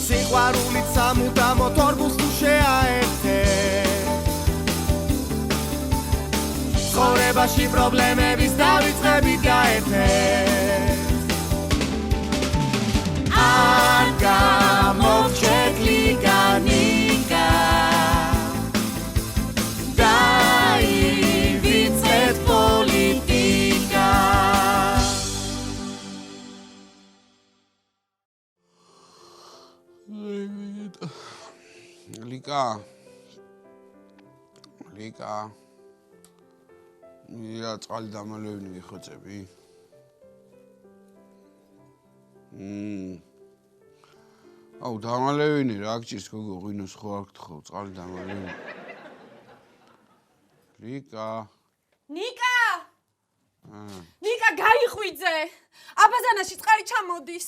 სიყვარულით სამუდამო თორბულს თუ შეაერთე ცხოვრებაში პრობლემების დავიწყებით გაერთეთ არ გამოვჩეთ ლიგანიკა დაივიწყეთ პოლიტიკა ლიკა ია წყალი დამალევინი გიხოცები აუ დამალევინი რა გჭირს გოგო ღვინოს ხო არ გთხოვ წყალი დამალევინი ნიკა გაიხვიძე აბაზანაში წყალი ჩამოდის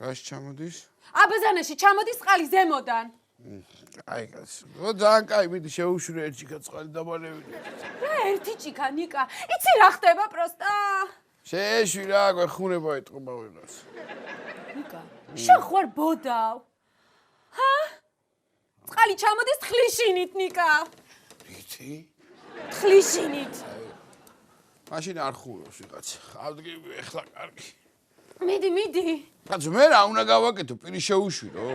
რაში ჩამოდის აბაზანაში ჩამოდის წყალი ზემოდან აი კაცო ძალიან კაი მიდი შეუშვი ერთ ჭიქა წყალი დამალევინი რა ერთი ჭიქა ნიკა იცი რა ხდება პროსტა შეეშვი რა გვეხუნება ეტყობა ვიღას ნიკა შენ ხوار ბოდავ ჰა წყალი ჩამოდის თხლიშინით ნიკა რითი თხლიშინით მაშინ არ ხურავს ვიღაც ავდგები ეხლა კარგი მიდი კაცო მე რა უნდა გავაკეთო პირი შეუშვი რო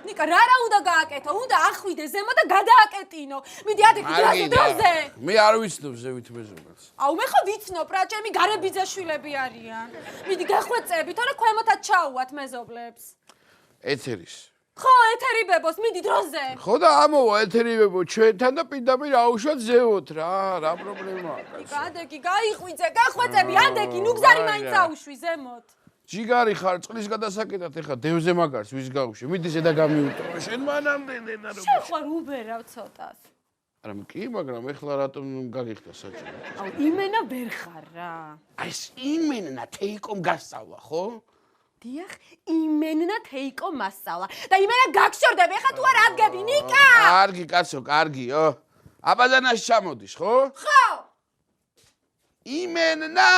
ნიკა რა უნდა გააკეთო უნდა ახვიდე ზემო და გადააკეტინო მიდი ადექი დროზე მე არ ვიცნობ ზევით მეზობელს აუ მე ხო ვიცნობ რა ჩემი გარებიძაშვილები არიან მიდი გახვეწები თორე ქვემოთაც ჩაუვათ მეზობლებს ეთერის ხო ეთერი ბებოს მიდი დროზე ხო და ამოვა ეთერი ბებო ჩვენთან და პირდაპირ აუშვათ ზევოთ რა პრობლემაა კაცო ადექი გაიხვიძე გახვეწები ადექი ნუ გზარი მაინც აუშვი ზემოთ ჯიგარი ხარ წყლის გადასაკეთად ეხა დევზე მაგარს ვის გავუშვი მიდი ზედა გამიუტრო შენ მანამდე და რო შენ ხარ უბერავ ცოტას არა კი მაგრამ ეხლა რატომ გაგიხდა საჭირო აუ იმენა ვერ ხარ რა აი ეს იმენა თეიკომ გასწავლა ხო დიახ იმენა თეიკო მასწავლა და იმენა გაგშორდები ეხა თუ არ ადგები ნიკა კარგი კაცო კარგიო აბაზანაში ჩამოდის ხო ხო იმენა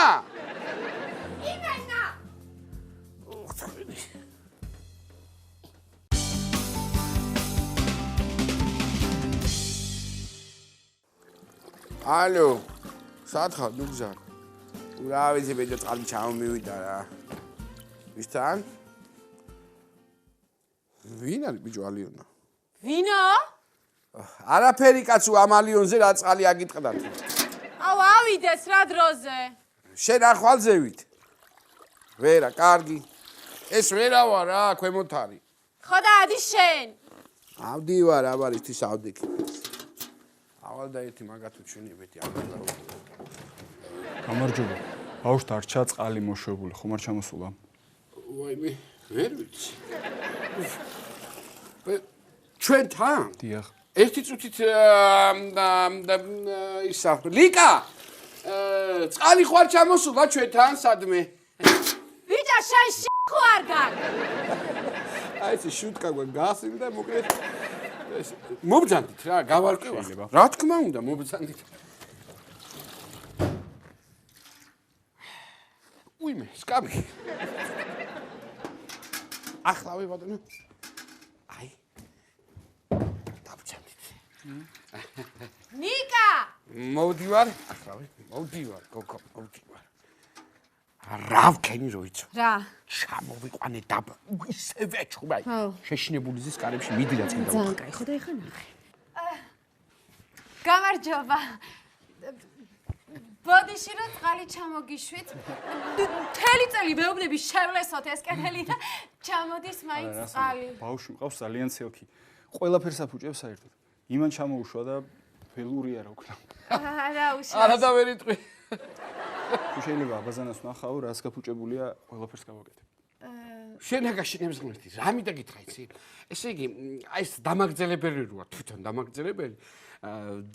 ალო სათხარ ნუ გზარ რა ვიცი ბეჭო წყალი ჩამომივიდა რა ვისთან ვინ არის ბიჭო ალიონა ვინო არაფერი კაცო ამ ალიონზე რა წყალი აგიტყდა თუ აუ ავიდეს რა დროზე შენ არ ხვალ ზევით ვერა კარგი ეს ვერა ვარ რა ქვემოთ არის ხო და ადი შენ ავდივარ აბარის ავდიქი ავალ და ერთი მაგათუ ჩვენებეთი გამარჯობა ბავშვთა არ ჩა წყალი მოშვებული ხომ არ ჩამოსულა ვაიმე ვერ ვიცი ჩვენთან დიახ ერთი წუთით ისა ლიკა წყალი ხوار ჩამოსულა ჩვენთან სადმე ვიჭა შენ ხო არ გარ აი ეს შუტკა გასიმ და მოკლედ მობძანდით რა გავარკვევა რა თქმა უნდა მობძანდით უიმე სკაბი ახლა ვიბადო აი დავჭამდით ნიკა მოვდივარ ახლა მოვდივარ გოგო მოვდივარ რა ვქენი რო იცო რა ჩამოვიყვანე დაბ ისევე ჩხუბაი შეშინებული ზის კარებში მიდი რა წინ დაუხ ძალიან კაი ხო და ეხა ნახე გამარჯობა ბოდიში რა წყალი ჩამოგიშვით მთელი წელი მეუბნები შევლესოთ ეს კენელი და ჩამოდის მაინც წყალი ბავშვი მყავს ძალიან ცელქი ყველაფერს აფუჭებს საერთოდ იმან ჩამოუშვა და ველური არა უკნა არა უშავს არა და ვერ იტყვი თუ შეიძლება აბაზანას ვნახავ რას გაფუჭებულია ყველაფერს გავაკეთებ შენაგაშინებს ღმერთი რა მინდა გითხრა იცი ესე იგი აი ეს დამაგრძელებელი როა თვითონ დამაგრძელებელი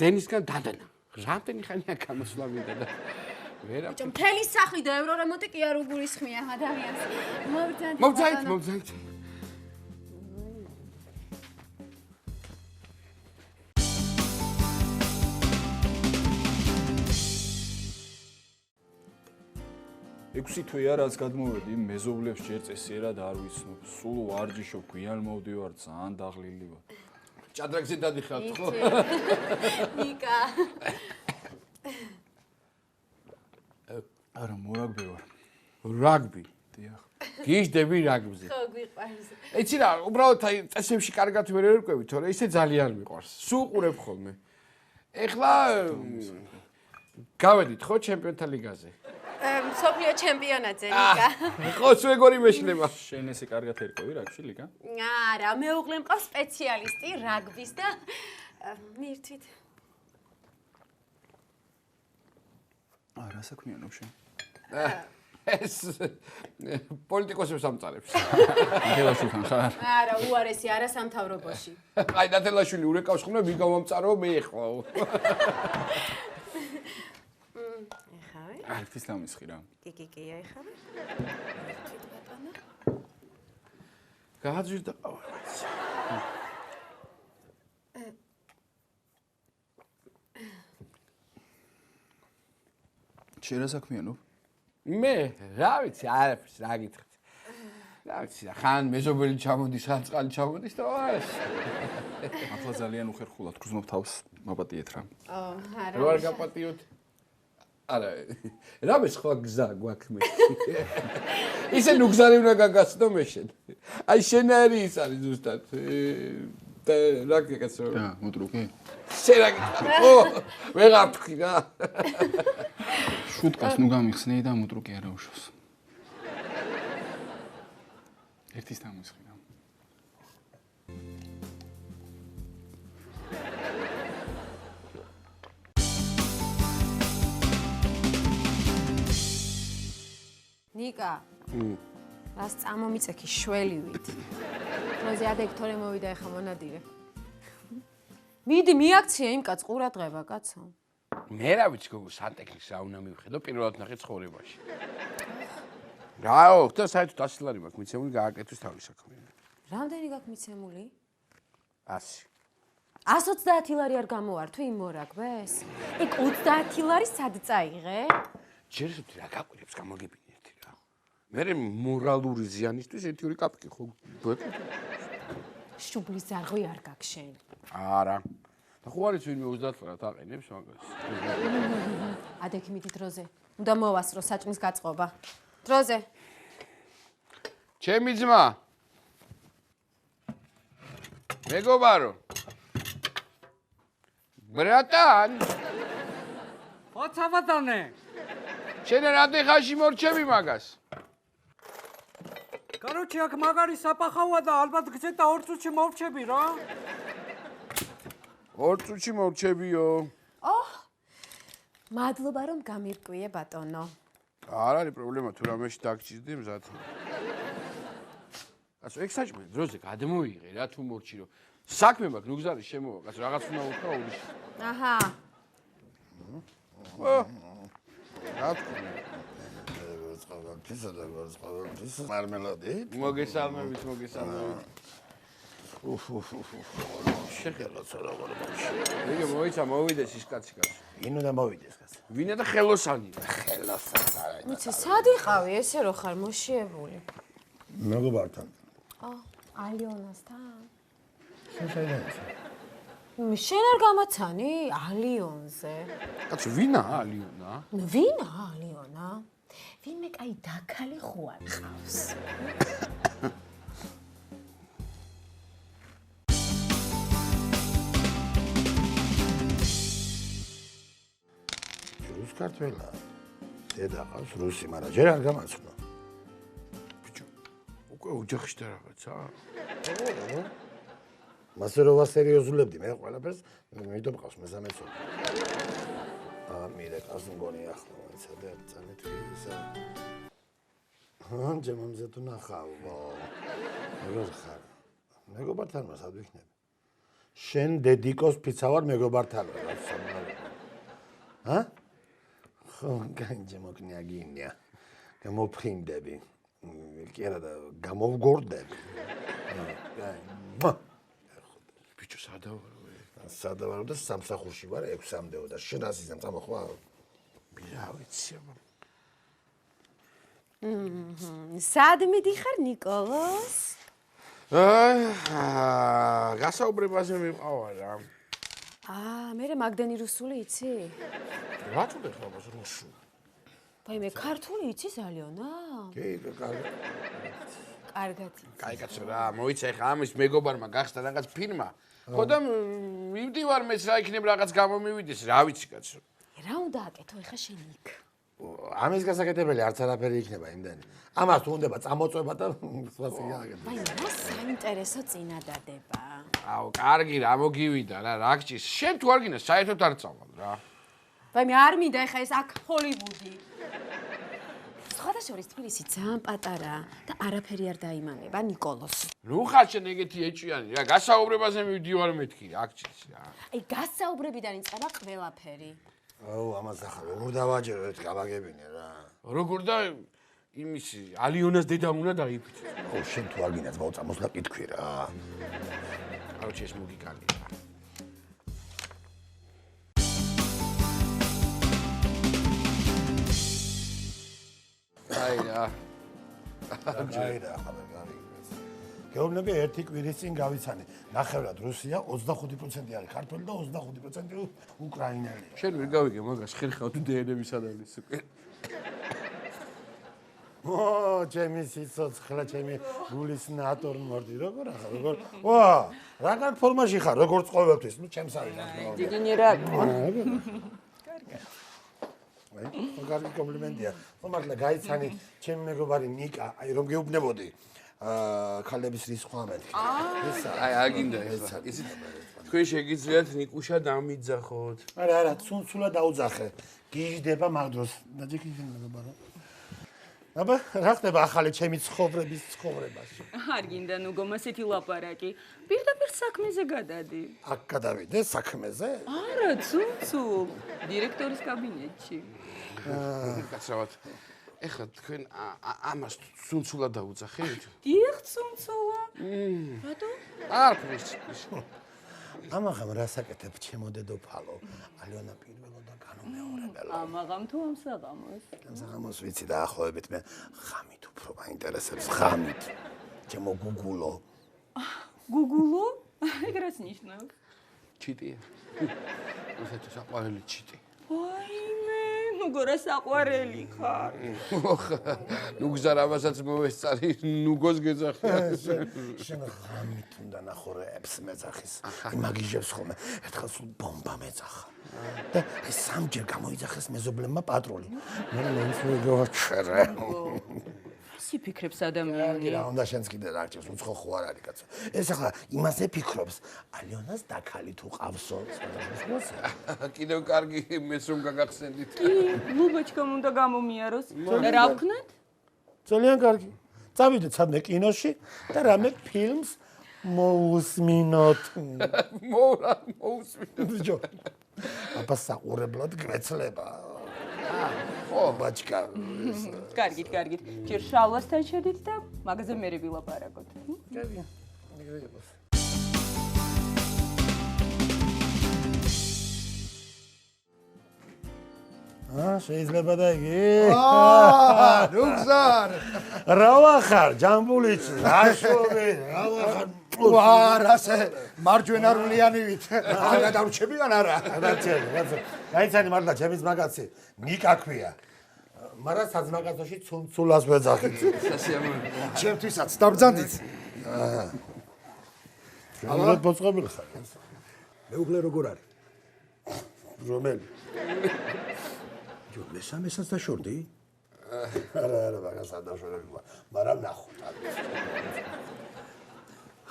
დენისგან დადანა რამდენი ხანია გამოსვლა მინდა და ვერა ბიჭო მთელი სახლი და ევრორემონტი კი არ უგულისხმია ადამიანს მოვძაით 6 თვეა რაც გადმოვედი, მეზობლებს ჯერ წესიერად არ ვიცნობ. სულ ვარჯიშობ, გვიან მოვდივარ, ძალიან დაღლილი ვარ. ჭადრაკზე დადიხართ ხო? ნიკა. არა, მორაგბე ვარ. რაგბი. დიახ. გიждები რაგბზე. ხო გვიყვარს. იცი რა, უბრალოდ აი წესებში კარგად ვერ ერკვევი, თორე ისე ძალიან მიყვარს. სულ ყურებ ხოლმე. ეხლა გავედით ხო ჩემპიონთა ლიგაზე? მსოფლიო ჩემპიონატზე ნიკა. ხო, სვეგორი მეშლება. შენ ესე კარგად ერკვევი რაგბში ლიგა? არა, მეუღლე მყავს სპეციალისტი რაგბის და მირთვით. რა საქმიანობ შენ? ეს პოლიტიკოსებს ამწარებს. ნათელაშვილთან ხარ? არა, უარესი არასამთავრობოში. აი ნათელაშვილი ურეკავს ხოლმე ვინ გამომწარო მე ხო. ეხავე? ერთის დამისხი რა. კი, ეხავე. მირთვით ბატონო. გააძვირდა ყავა. შენ რა საქმიანობ? მე რა ვიცი, არაფერს რა გითხრით. რა ვიცი, ხან მეზობელი ჩამოდის, ხან წყალი ჩამოდის და ეს. ახლა ძალიან უხერხულად გრძნობ თავს, მაპატიეთ რა. არა. რო არ გაპატიოთ. არა, რამე სხვა გზა გვაქვს მე. ისე ნუგზარი უნდა გაგაცნო მე შენ. აი შენარი ის არის ზუსტად. და რა გეკაცო? და მოტრუკე? შენ რა გითხარ? ო, ვეღარ თქვი რა. შუტკას ნუ გამიხსნე და მოტრუკე არა უშავს. ერთის დამისხი რა. ნიკა. რას წამომიწექი შველივით. როზე ადექტორე მოვიდა ეხა მონადირე. მიდი მიაქცია იმ კაც ყურადღება კაცო. მე რა ვიცი გოგო სანტექნიკს რა უნდა მივხედო პირველად ნახე ცხოვრებაში. რაო, ხთა საერთოდ 100 ლარი მაქვს მიცემული გააკეთოს თავის საქმე. რამდენი გაქვს მიცემული? 100. 120 ლარი არ გამოვართო იმ მორაგბეს? ეგ 30 ლარი სად წაიღე? ჯერ ისეთი რა გაყვირებს გამოგებინე ერთი რა. მე მორალური ზიანისთვის 1-2 კაპიკი ხო გვეკვირდა. შუბლის ზარღვი არ გაქვს შენ. არა. და ხო არის ვინმე 30 ლარად აყენებს მაგას. ადექიმითი დროზე. უნდა მოვასრო საჭმის გაწყობა. დროზე. ჩემი ძმა. მეგობარო. ბრატან, ოცა ბატონე, შენ რამდენ ხანში მორჩები მაგას? კაროჩე აქ მაგარი საფახაოა და ალბათ გზეთ და 2 წუთში მოვჩები რა. 2 წუთში მორჩებიო. მადლობა რომ გამირკვიე ბატონო. არ არის პრობლემა თუ რამეში დაგჭირდი მზად. კაცო, ეგ საჭმელი დროზე გადმოიღე რა თუ მორჩი რომ საქმე მაქვს ნუგზარი შემოვა, კაცო რაღაც უნდა უთქვა ურიში. აჰა. რა თქვი? მარმელადი? მოგესალმებით, მოგესალმებით. შეხელაც რა ვარ. იგი მოიცა მოვიდეს ის კაცი კაცო. ვინ უნდა მოვიდეს კაცი? ვინა და ხელოსანია. ხელოსანი არა. მიცე სად იყავი ესე რო ხარ მოშიებული? მეგობართან. ალიონასთან? შენ საიდან είσαι? შენ არ გამაცანი ალიონზე? კაცო, ვინა ალიონა? ვინა ალიონა? ვინმე კაი დაქალი ხო არ ყავს? რუს ქართველა. დედა ყავს რუსი, მაგრამ ჯერ არ გამაცნო. ბიჭო, უკვე ოჯახში და რაღაცა. მასე რო ვასერიოზულებდი მე ყველაფერს, მიდომ ყავს მესამე ცოლი. მირე ყავს მგონი ახლა, ცადე წამეთქი ისა. ჯემამზე თუ ნახავო. როგორ ხარ? მეგობართან მას არ ვიქნები. შენ დედიკოს ფიცა ვარ მეგობართან რა სამალო. ჰა? ხო, განჯემოკნია გინია. გამოფრინდები. კი არა და გამოვგორდები. ბიჭო, სადავარო? სადავარო და სამსახურში ვარ 6-მდეო და შენ ასიზამ წამოხვა. რა ვიცი აბა. სად მიდიხარ ნიკოლოს? გასაუბრებაზე მიყავა რა. მე მაგდენი რუსული იცი? რა თქმა უნდა, რუსული. მე ქართული იცის ალიონა? კი, კარგად. კაი კაცო რა, მოიცა ხა ამის მეგობარმა გახსნა რაღაც ფირმა. ხო და მივდივარ მეც რა იქნება რაღაც გამომივიდეს, რა ვიცი კაცო. რა უნდა აკეთო ეხა შენ იქ? ამის გასაკეთებელი არც არაფერი იქნება იმდენი. ამას თუ უნდება წამოწვება და სხვას იაგება. რა საინტერესო წინადადება. აუ, კარგი რა, მოგივიდა რა, რა გჭირს. შენ თუ არ გინდა საერთოდ არ წავალ რა. მე არ მინდა ეხა ეს აქ ჰოლივუდი. სხვადასხვა თბილისი ძალიან პატარაა და არაფერი არ დაიმალება ნიკოლოს. ნუ ხარ შენ ეგეთი ეჭვიანი რა, გასაუბრებაზე მივდივარ მეთქი, რა გჭირს რა. გასაუბრებიდან იწყება ყველაფერი. აუ, ამას ახლა როგორ დავაჯერო ეს გავაგებინე რა. როგორ და იმის ალიონას დედამ უნდა დაიფიცო. ხო, შენ თუ არ გინდა ძმაო წამოსვლა კითხვი რა. აუჩი ეს მოგიკარგი რა. აი რა. აი რა, ხაბარ გავიგეს. გეუბნები ერთი კვირის წინ გავიცანი. ნახევრად რუსია 25% არის ქართველი და 25% უკრაინელი. შენ ვერ გავიგე მაგას ხერხავ თუ დნმ-ის ანალიზს უკვე. ჩემი სიცოცხლე, ჩემი გულის ნატურმორტი, როგორ ახლა, როგორ? ვა, რა კარგ ფორმაში ხარ, როგორც ყოველთვის, ნუ ჩემს არის რა. დინიერად. აი, კარგი კომპლიმენტია. მაგრამ გაიცანი ჩემი მეგობარი ნიკა, აი რომ გეუბნებოდი. ქალების რისხვა მეთქი. აი აგინდა ეხლა. იცით თქვენ შეგიძლიათ ნიკუშა დამიძახოთ. არა, ცუნცულა დაუძახე. გიჟდება მაგ დროს. დაჯექი მეგობარო. აბა, რა ხდება ახალი ჩემი ცხოვრების ცხოვრებაში? არ გინდა ნუ გომასეთი ლაპარაკი. პირდაპირ საქმეზე გადადი. აქ გადავიდე საქმეზე? არა, ცუცულ. დირექტორის კაბინეტში. კაცრავად. ეხლა თქვენ ამას ცუნცულა დაუძახეთ? დიახ, ცუცულა. რატო? არ ვიცი. ამაღამ რასაკეთებ ჩემო დედოფალო? ალიონა პირველო და განუმეორებელო. ამაღამ თუ ამ საღამოს? ამ საღამოს ვიცი დაახლოებით მე ღამით უფრო მაინტერესებს ღამით. ჩემო გუგულო. გუგულო? ეგ რას ნიშნავს? ჩიტია. ესეთი საყვარელი ჩიტი. ვაიმე, ნუ გორა საყვარელი ხარ. ნუ გზარავასაც მოვესწარი, ნუ გოს გეძახი. შენ ღამით უნდა ნახორეებს მეძახის. იმაგიჟებს ხოლმე. ერთხელ სულ ბომბა მეძახა. და ეს სამჯერ გამოიძახეს მეზობლებმა პატრული. მე მოვიჩერე. ისი ფიქრებს ადამიანი? რა უნდა შენც კიდე რა გჭირს, უცხო ხო არ არის კაცო. ეს ახლა იმაზე ფიქრობს, ალიონას დაქალი თუ ყავსო. კიდევ კარგი მეს რომ გაგახსენდით. კი, ლუბაჩკამ უნდა გამომიაროს. რა ვქნათ? ძალიან კარგი. წავიდეთ სადმე კინოში და რამე ფილმს მოусმინოთ. მოусმინოთ. ჯო. აბა საყურებლად გვეცლება. ხო, ბაჩკა. კარგით, კარგით. ჯერ შალვასთან შედით და მაგაზე მერე ვილაპარაკოთ. კარგია. მიგრეებს. შეიძლება და იგი? ნუ გზარ. რა ვახარ, ჯამბულიც, რაშობი, რა ვახარ. ვარასე მარჯვენა რულიანივით. არ გადავრჩებიან არა. გადარჩები, გაიცანი მართლა ჩემის მაგაცი, ნიკა ქვია. მაგრამ საძმაკაცოში ცუნცულას ვეძახით. ჩემთვისაც დაბრძანდით. ალბათ მოწყობილი ხარ. მეუღლე როგორ არის? რომელი? ჯო, მესამესაც დაშორდი? არა, მაგას არ დაშორები, მაგრამ ნახოთ.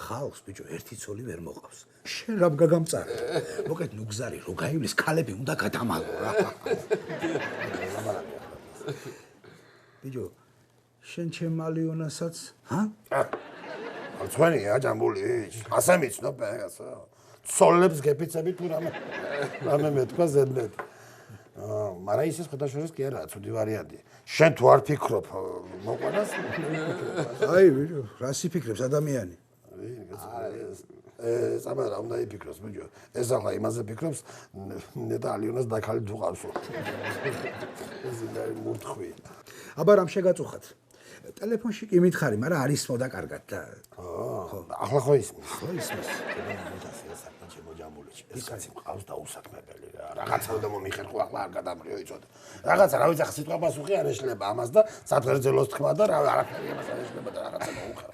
ხალხს ბიჭო ერთი ცოლი ვერ მოყავს. შენ რა გაგამწარე? მოკეთ ნუ გზარი რო გაივლის ქალები უნდა გადამალო რა. ბიჭო შენ ჩემ ალიონასაც, ჰა? არცვენია ჯამბული, ასე მიცნობ ეგასო. ცოლებს გეფიცები თუ რამე მეთქვა ზედმეტ. მაგრამ ისე შეხოთაშორის კი არა, ცუდი ვარიანტია. შენ თუ არ ფიქრობ მოყვანას? აი ბიჭო, რას იფიქრებს ადამიანი? საბარა უნდა იფიქროს, ბიჭო. ეს ახლა იმაზე ფიქრობს, ნეტა ალიონას დაქალი თუ ყავსო. ეს ინდა მურთხვი. აბა რამ შეგაწუხათ? ტელეფონში კი მითხარი, მაგრამ არ ისმოდა კარგად და ახლა ხო ისმის. ხო ისმის. ეს კაცი მყავს და უსაქმებელი რა. რაღაცა უნდა მომიხერხო ახლა არ გადამრიო იცოდა. რაღაცა რა ვიცი სიტყვა პასუხი არ ეშლება ამას და საფერძელოს თქმა და რა არაფერი ამას არ ეშლება და რაღაცა მოუხარ.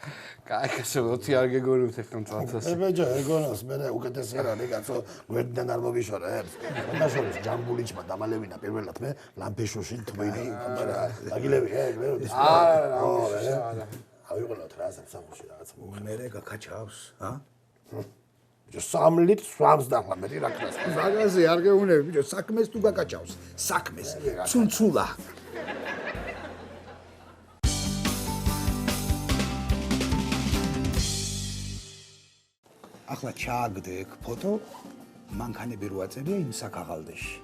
კაი, კაცო, 20 არ გეგონებთ ახლა მწვანთას. ბეჯო, ეგონოს მე უკეთესია რა, კაცო, გვერდიდან არ მოგიშორებს. უნდა შორის ჯამბულიჩმა დამალევინა პირველად მე ლამპეშოში თვინი და აგილები მე როდის. არა. ავიღოთ რა სამსახურში რაღაცა მოუხარ. მე გაკაჩავს, ა? ბიჭო 3 ლიტრს სვამს და ახლა მეტი რა ქნას. ზაგაზე არ გეუნები, ბიჭო, საქმეს თუ გაკაჩავს, საქმეს. ცუნცულა. ახლა ჩააგდე ეგ ფოტო, მანქანები რო აწერია იმ საქაღალდეში.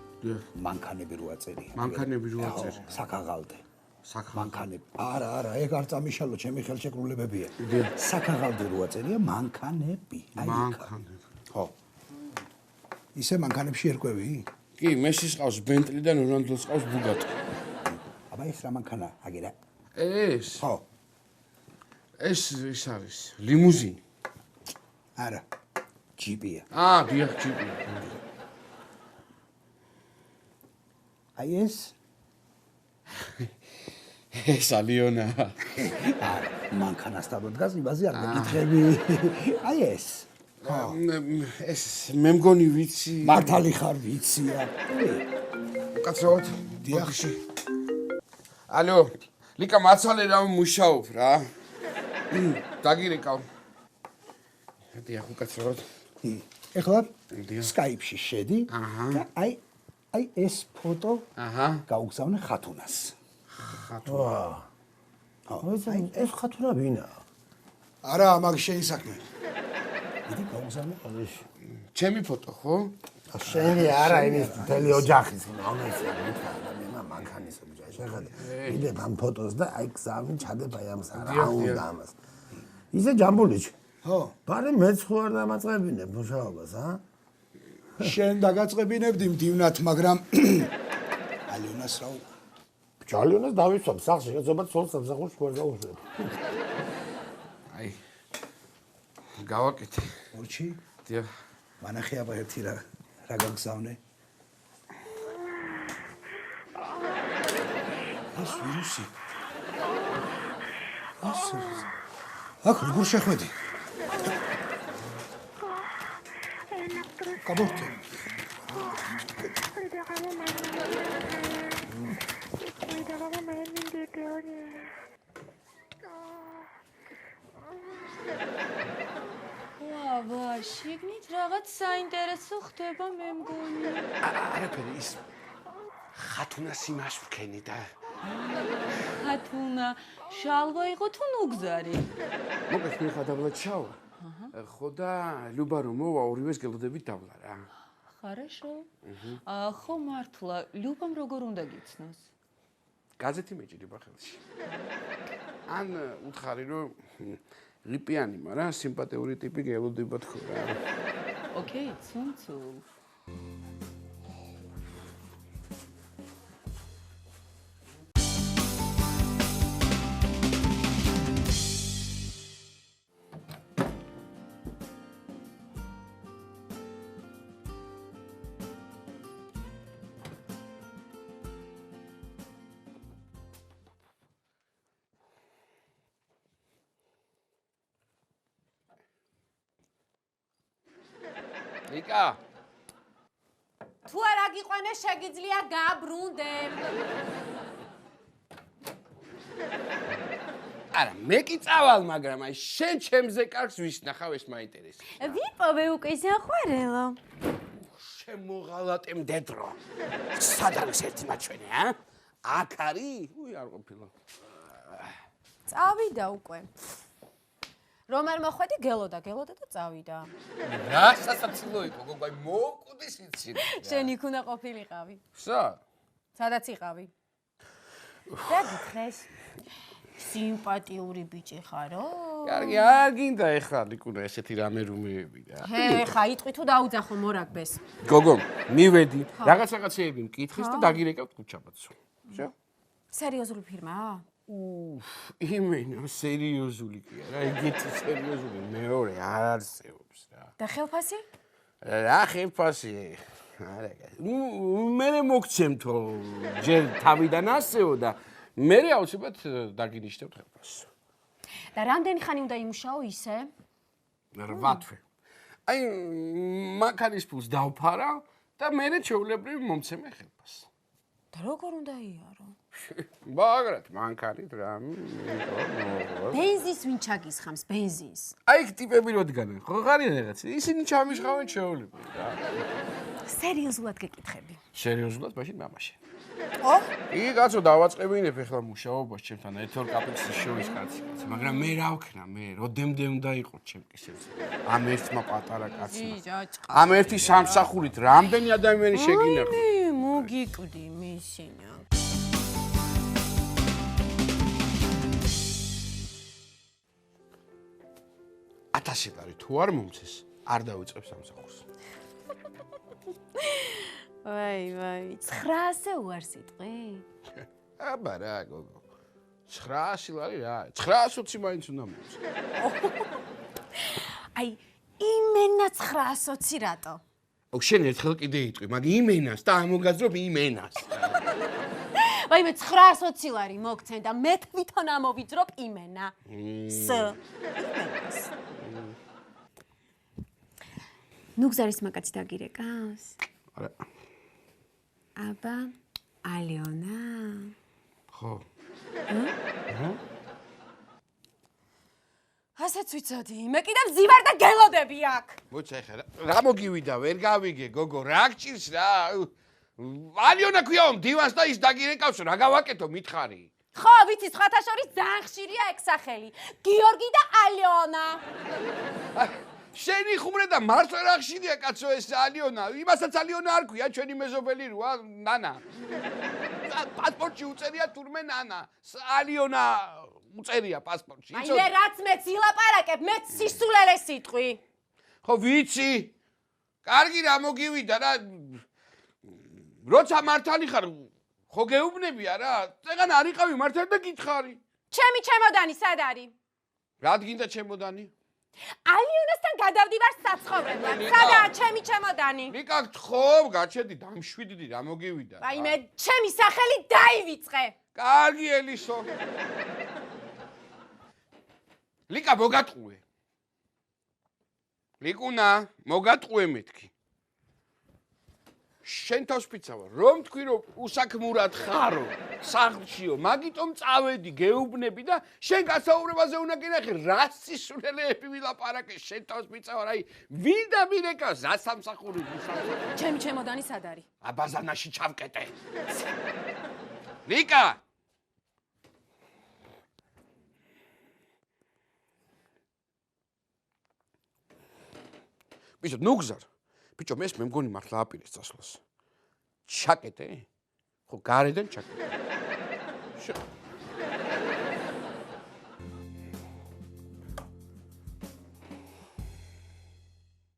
მანქანები რო აწერია. მანქანები რო აწერია. საქაღალდე. საქაღალდე. მანქანები. არა, ეგ არ წამიშალო, ჩემი ხელშეკრულებებია. საქაღალდე რო აწერია მანქანები. მანქანები. ხო. ისე მანქანებში ერკვევი? კი, მესის ყავს ბენტლი და ნორანდელს ყავს ბუგატი. აბა ეს რა მანქანა, აგერა? ეს ხო. ეს არის ლიმუზინი. არა. ჯიპია. დიახ, ჯიპი. აი ეს? ეს ალიონა. არა, მანქანასთან დგას იმაზე არ მეკითხები. აი ეს. ეს მე მგონი ვიცი. მართალი ხარ ვიცია. უკაცრავად. დიახში. ალო, ლიკა მაცვალე რა მუშაობ რა. დაგირეკავ. დიახ, უკაცრავად. ეხლა Skype-ში შედი და აი ეს ფოტო გაუგზავნე ხათუნას. ეს ხათუნა ვინა? არა, მაგ შენი საქმე. იდი გაუგზავნე ყოველში. ჩემი ფოტო, ხო? შენი არა, იმის მთელი ოჯახის, ამასია მითხარ და მე მანქანის ოჯახი. შეხედე. იდებ ამ ფოტოს და აი გზავნი ჩადებ აი ამას რა უნდა ამას. ისე ჯამბულიჩი. ხო. ბარე მეც ხო არ დამაწყებინებ მუშაობას, შენ დაგაწყებინებდი მდივნათ, მაგრამ ალიონას რა უკ ჯალიონას დავიცვამ სახში, ზოგადად სულ სამსახურში ვერ გავუშვებ. აი. გავაკეთე. ორჩი? დიახ. მანახე აბა ერთი რა გაგზავნე. ეს ვირუსი. აქ როგორ შეხვედი? კაბორტე. ვა, შიგნით რაღაც საინტერესო ხდება მე მგონი. არაფერი ის ხათუნას იმას ვქენი და ხათუნა, შალვა იყო თუ ნუგზარი? მოკლედ მე ხადაბლად ჩავა. ხო და ლიუბა რომ მოვა ორივეს გელოდებით დავლა რა. Хорошо. ხო მართლა, ლიუბამ როგორ უნდა გიცნოს? გაზეთი მეჭირება ხელში. ან უთხარი რომ რიპიანი, მაგრამ სიმპათიური ტიპი გელოდებათ ხო რა. ოკეი, ცუნცულ. ლიკა თუ არ აგიყვანე შეგიძლია გაბრუნდე. არა მე კი წავალ მაგრამ აი შენ ჩემზე კარგს ვისნახავ ეს მაინტერესებს ვიპოვე უკვე საყვარელო. შემოღალატე მდედრო სად არის ერთი მაჩვენე აქ არის არ ყოფილა წავიდა უკვე. რომ არ მოხვედი გელოდა და წავიდა. რა სასაცილო იყო გოგო აი მოკვდის იცი შენ იქ უნდა ყოფილიყავი. სად? სადაც იყავი. რა გითხეს? სიმპათიური ბიჭი ხარო? კარგი არ გინდა ეხლა ლიკუნა ესეთი რამე რუმეები რა. ხა იტყვი თუ დაუძახო მორაგბეს. გოგო მივედი რაღაცეები მკითხის და დაგირეკავთ კუჩაბაცო. შო? სერიოზული ფირმაა? იმენა სერიოზული კი არა, ეგეთი სერიოზული მეორე არ არსებობს რა. და ხელფასი? რა ხელფასი? არა, მე მოგცემთო ჯერ თავიდან ასეო და მე აუცილებლად დაგინიშნებთ ხელფასს. და რამდენი ხანი უნდა იმუშაო ისე? 8 თვე. აი მანქანის ფულს დავფარავ და მე ჩვეულებრივ მომცემე ხელფასს. და როგორ უნდა იარო? მაგრამ მანქანით რა ბენზინს ვინ ჩაგისხამს ბენზინს? აი ტიპები როდგანენ ხო ხარიან რაღაც ისინი ჩამიშხავენ ჩვეულებრივ რა სერიოზულად გეკითხები. სერიოზულად მაშინ მამაში ო? იგი კაცო დავაწყებინებ ახლა მუშაობას ჩემთან ერთ-ორ კაპექსის შოვის კაცი მაგრამ მე რა ვქნა მე როდემდე უნდა იყო ჩემ კისერზე ამ ერთმა პატარა კაცმა ამ ერთი სამსახურით რამდენი ადამიანი შეგინახო მოგიკვდი მისინა. 1000 ლარი თუ არ მომცეს, არ დავიწყებ სამსახურს. ვაი, 900 უარს იტყვი? აბა რა, გოგო. 900 ლარი რა? 920 მაინც უნდა მომცეს. აი, იმენა 920 რატო? ო, შენ ერთხელ კიდე იტყვი, მაგ იმენას და ამოგაძრობ იმენას. ვაი, მე 920 ლარი მოგცენ და მე თვითონ ამოვიძრობ იმენა. იმენას. ნუგზარის მაკაცი დაგირეკავს? არა. აბა, ალიონა. ხო. ასეც ვიცოდი, მე კიდევ ზივარ და გელოდები აქ. მოიცა ახლა რა მოგივიდა, ვერ გავიგე, გოგო, რა გჭირს რა? ალიონა ქვიაო, დივანს და ის დაგირეკავს, რა გავაკეთო, მითხარი? ხო, ვიცი, სხვათა შორის ძალიან ხშირია ეგ სახელი. გიორგი და ალიონა. შენი ხუმრე და მართლა რა ხშირია კაცო ეს ალიონა? იმასაც ალიონა არ ქვია, ჩვენი მეზობელი როა, ნანა. პასპორტში უწერია თურმე ნანა. ალიონა უწერია პასპორტში. აი მე რაც მეც ილაპარაკებ, მეც სისულელე სიტყვი. ხო, ვიცი. კარგი რა მოგივიდა რა. როცა მართალი ხარ, ხო გეუბნებია რა. წეგან არ იყავი მართალი და გითხარი. ჩემი ჩემოდანი სად არის? რა გინდა ჩემოდანი? ალიონასთან გადავდივარ საცხოვრებლად. სადაა ჩემი ჩემოდანი? ლიკა გთხოვ, გაჩედი, დამშვიდდი რა მოგივიდა. აი მე ჩემი სახელი დაივიწყე. კარგი ელისო. ლიკა მოგატყუე. ლიკუნა, მოგატყუე მეთქი. შენ თავს ფიცავა, რომ თქვი რომ უსაქმურად ხარო, სახლშიო, მაგიტომ წავედი, გეუბნები და შენ გასაუბრებაზე უნდა გინახე, რა სისულელეები ვილაპარაკე, შენ თავს ფიცავა, აი, ვინ და მირეკავს, რა სამსახური ვისაუბრებ. ჩემი ჩემოდანი სად არის? აბაზანაში ჩავკეტე. ლიკა! ბიჭო, ნუგზარ. ბიჭო, მე მგონი მართლა აპირეს წასვლას. ჩაკეტე? ხო, გარედან ჩაკეტე.